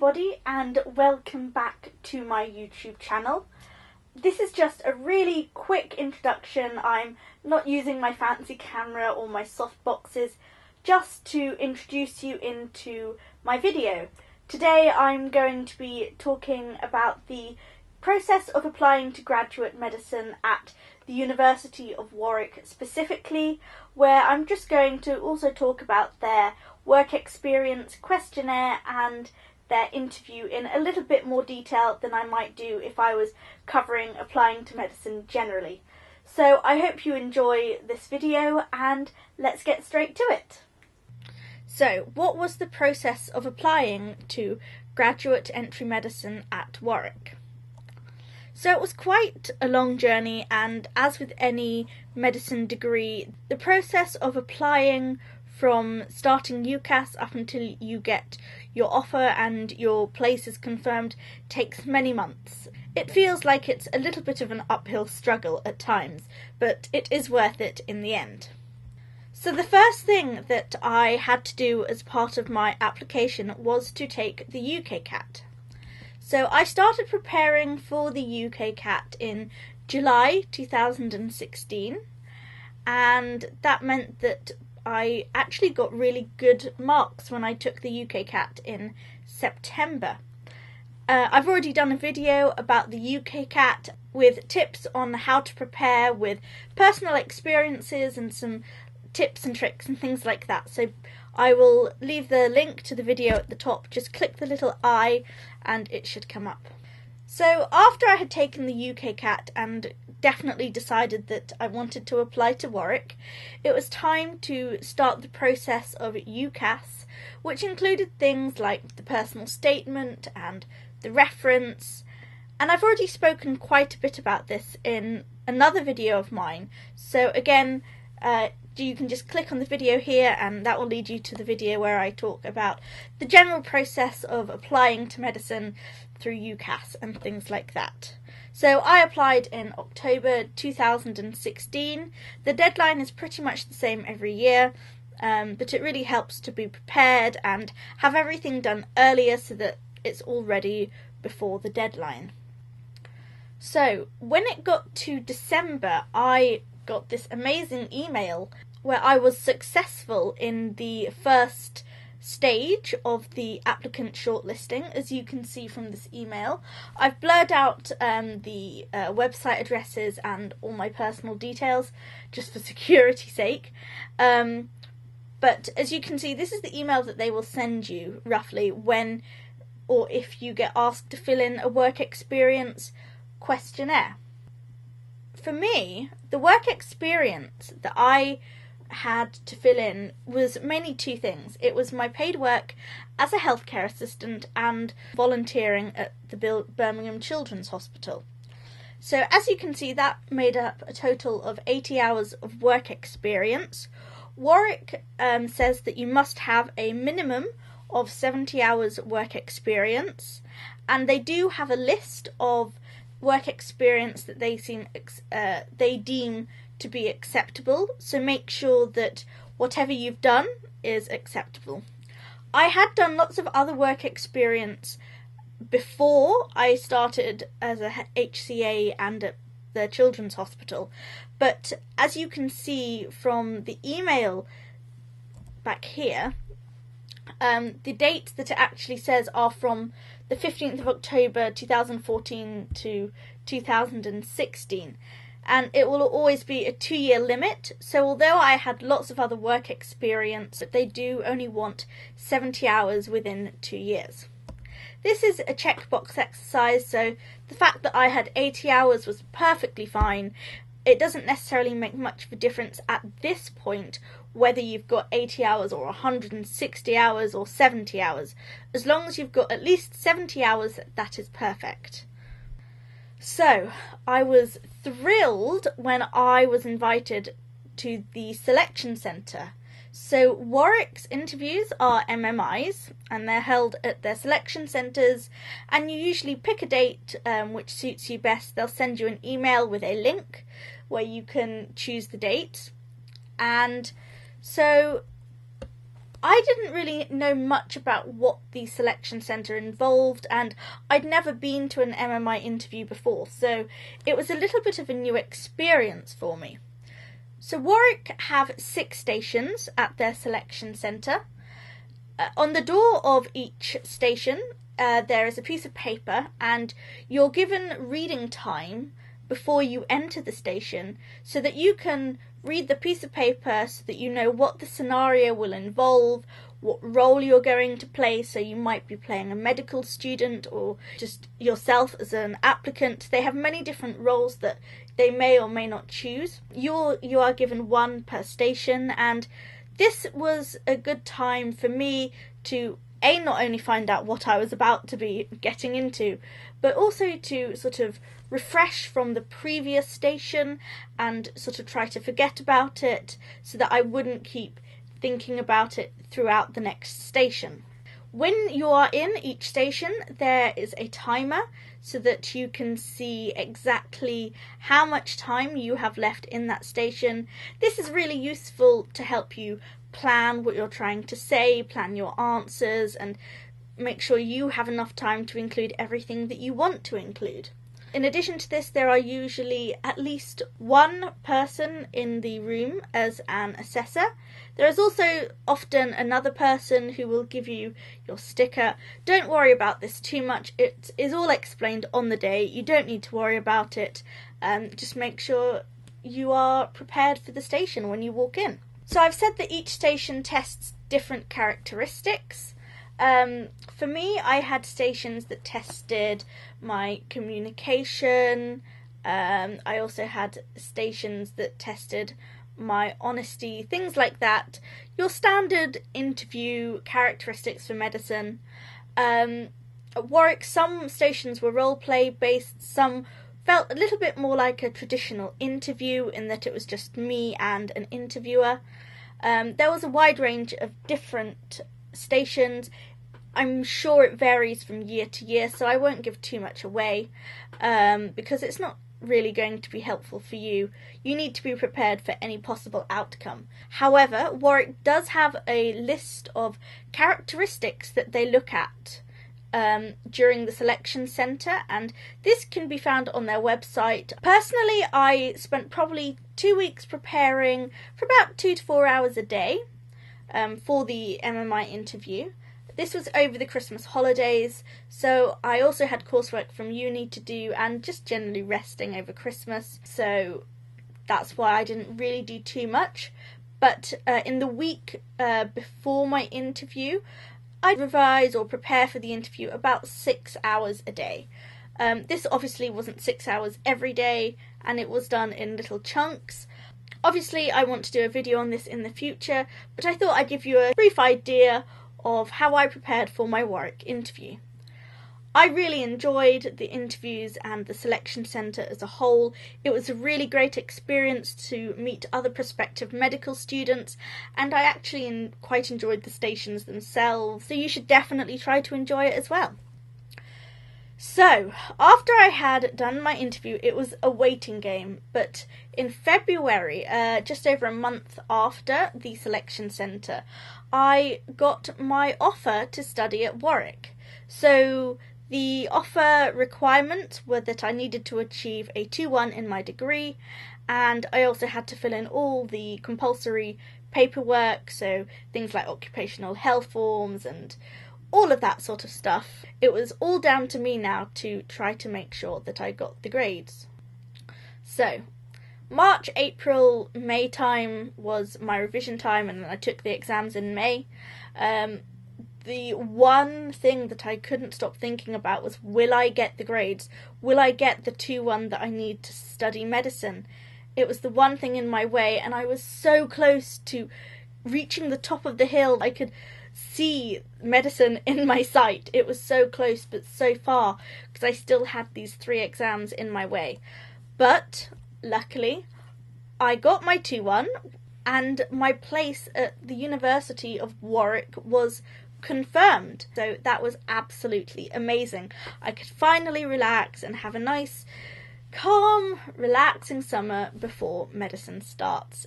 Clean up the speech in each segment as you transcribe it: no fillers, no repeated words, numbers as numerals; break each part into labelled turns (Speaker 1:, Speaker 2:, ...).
Speaker 1: everybody, and welcome back to my YouTube channel. This is just a really quick introduction. I'm not using my fancy camera or my soft boxes, just to introduce you into my video. Today I'm going to be talking about the process of applying to graduate medicine at the University of Warwick specifically, where I'm just going to also talk about their work experience questionnaire and their interview in a little bit more detail than I might do if I was covering applying to medicine generally. So I hope you enjoy this video and let's get straight to it. So what was the process of applying to graduate entry medicine at Warwick? So it was quite a long journey, and as with any medicine degree, the process of applying from starting UKCAT up until you get your offer and your place is confirmed takes many months. It feels like it's a little bit of an uphill struggle at times, but it is worth it in the end. So the first thing that I had to do as part of my application was to take the UKCAT. So I started preparing for the UKCAT in July 2016, and that meant that I actually got really good marks when I took the UKCAT in September. I've already done a video about the UKCAT with tips on how to prepare with personal experiences and some tips and tricks and things like that. So I will leave the link to the video at the top. Just click the little I and it should come up. So after I had taken the UKCAT and definitely decided that I wanted to apply to Warwick, it was time to start the process of UCAS, which included things like the personal statement and the reference. And I've already spoken quite a bit about this in another video of mine. So again, you can just click on the video here and that will lead you to the video where I talk about the general process of applying to medicine through UCAS and things like that. So I applied in October 2016. The deadline is pretty much the same every year, but it really helps to be prepared and have everything done earlier so that it's all ready before the deadline. So when it got to December, I got this amazing email where I was successful in the first stage of the applicant shortlisting, as you can see from this email. I've blurred out the website addresses and all my personal details just for security's sake. But as you can see, this is the email that they will send you roughly when or if you get asked to fill in a work experience questionnaire. For me, the work experience that I had to fill in was mainly two things. It was my paid work as a healthcare assistant and volunteering at the Birmingham Children's Hospital. So as you can see, that made up a total of 80 hours of work experience. Warwick says that you must have a minimum of 70 hours work experience, and they do have a list of work experience that they deem to be acceptable, so make sure that whatever you've done is acceptable. I had done lots of other work experience before I started as a HCA and at the Children's Hospital, but as you can see from the email back here, the dates that it actually says are from the 15th of October 2014 to 2016. And it will always be a 2-year limit, so although I had lots of other work experience, they do only want 70 hours within 2 years. This is a checkbox exercise, so the fact that I had 80 hours was perfectly fine. It doesn't necessarily make much of a difference at this point whether you've got 80 hours or 160 hours or 70 hours. As long as you've got at least 70 hours, that is perfect. So I was thrilled when I was invited to the selection centre. So Warwick's interviews are MMIs and they're held at their selection centres, and you usually pick a date which suits you best. They'll send you an email with a link where you can choose the date. And so I didn't really know much about what the selection centre involved, and I'd never been to an MMI interview before, so it was a little bit of a new experience for me. So Warwick have 6 stations at their selection centre. On the door of each station there is a piece of paper, and you're given reading time before you enter the station so that you can read the piece of paper so that you know what the scenario will involve, what role you're going to play. So you might be playing a medical student or just yourself as an applicant. They have many different roles that they may or may not choose. You are given 1 per station, and this was a good time for me to not only find out what I was about to be getting into, but also to sort of refresh from the previous station and sort of try to forget about it so that I wouldn't keep thinking about it throughout the next station. When you are in each station, there is a timer so that you can see exactly how much time you have left in that station. This is really useful to help you plan what you're trying to say, plan your answers, and make sure you have enough time to include everything that you want to include. In addition to this, there are usually at least 1 person in the room as an assessor. There is also often another person who will give you your sticker. Don't worry about this too much. It is all explained on the day. You don't need to worry about it. Just make sure you are prepared for the station when you walk in. So I've said that each station tests different characteristics. For me, I had stations that tested my communication. I also had stations that tested my honesty, things like that. Your standard interview characteristics for medicine. At Warwick, some stations were role play based, some felt a little bit more like a traditional interview in that it was just me and an interviewer. There was a wide range of different stations. I'm sure it varies from year to year, so I won't give too much away because it's not really going to be helpful for you. You need to be prepared for any possible outcome. However, Warwick does have a list of characteristics that they look at during the selection centre, and this can be found on their website. Personally, I spent probably 2 weeks preparing for about 2 to 4 hours a day for the MMI interview. This was over the Christmas holidays, so I also had coursework from uni to do and just generally resting over Christmas, so that's why I didn't really do too much. But in the week before my interview, I'd revise or prepare for the interview about 6 hours a day. This obviously wasn't 6 hours every day, and it was done in little chunks. Obviously, I want to do a video on this in the future, but I thought I'd give you a brief idea of how I prepared for my Warwick interview. I really enjoyed the interviews and the selection centre as a whole. It was a really great experience to meet other prospective medical students, and I actually quite enjoyed the stations themselves, so you should definitely try to enjoy it as well. So, after I had done my interview, it was a waiting game, but in February, just over a month after the selection centre, I got my offer to study at Warwick. So, the offer requirements were that I needed to achieve a 2-1 in my degree, and I also had to fill in all the compulsory paperwork, so things like occupational health forms and all of that sort of stuff. It was all down to me now to try to make sure that I got the grades. So, March, April, May time was my revision time, and then I took the exams in May. The one thing that I couldn't stop thinking about was, will I get the grades? Will I get the 2-1 that I need to study medicine? It was the one thing in my way, and I was so close to reaching the top of the hill. I could see medicine in my sight. It was so close but so far because I still had these 3 exams in my way. But luckily I got my 2-1 and my place at the University of Warwick was confirmed. So that was absolutely amazing. I could finally relax and have a nice, calm, relaxing summer before medicine starts.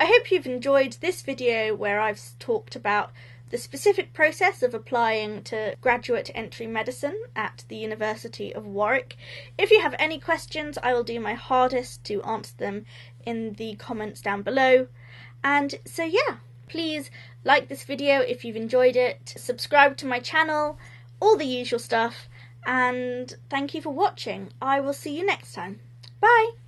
Speaker 1: I hope you've enjoyed this video where I've talked about the specific process of applying to graduate entry medicine at the University of Warwick. If you have any questions, I will do my hardest to answer them in the comments down below. And so yeah, please like this video if you've enjoyed it, subscribe to my channel, all the usual stuff, and thank you for watching. I will see you next time. Bye!